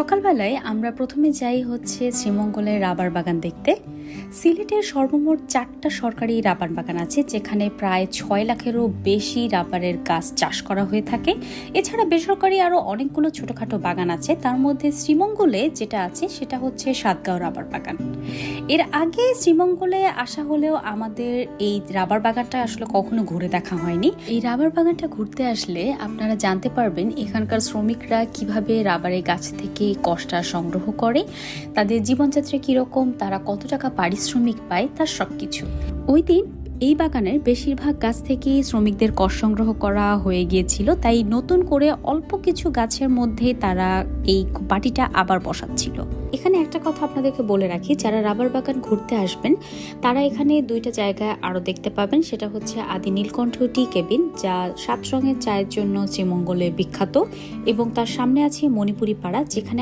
সকালবেলায় আমরা প্রথমে যাই হচ্ছে শ্রীমঙ্গলের রাবার বাগান দেখতে। সিলেটের সর্বমোট 4টা সরকারি রাবার বাগান আছে, যেখানে প্রায় 6 লাখেরও বেশি রাবারের গাছ চাষ করা হয়ে থাকে। এছাড়া বেসরকারি আরও অনেকগুলো ছোটোখাটো বাগান আছে, তার মধ্যে শ্রীমঙ্গলে যেটা আছে সেটা হচ্ছে সাতগাঁও রাবার বাগান। এর আগে শ্রীমঙ্গলে আসা হলেও আমাদের এই রাবার বাগানটা আসলে কখনো ঘুরে দেখা হয়নি। এই রাবার বাগানটা ঘুরতে আসলে আপনারা জানতে পারবেন এখানকার শ্রমিকরা কিভাবে রাবারের গাছ থেকে কষ্টা সংগ্রহ করে, তাদের জীবনযাত্রা কীরকম, তারা কত টাকা পারিশ্রমিক পায়, তার সবকিছু। ওই দিন এই বাগানের বেশিরভাগ গাছ থেকেই শ্রমিকদের কর সংগ্রহ করা হয়ে গিয়েছিল, তাই নতুন করে অল্প কিছু গাছের মধ্যে তারা এই বাটিটা আবার বসাচ্ছিল। এখানে একটা কথা আপনাদেরকে বলে রাখি, যারা রাবার বাগান ঘুরতে আসবেন তারা এখানে 2টা জায়গায় আরও দেখতে পাবেন। সেটা হচ্ছে আদি নীলকণ্ঠ টি কেবিন, যা 7 রঙের চায়ের জন্য শ্রীমঙ্গলে বিখ্যাত, এবং তার সামনে আছে মণিপুরি পাড়া, যেখানে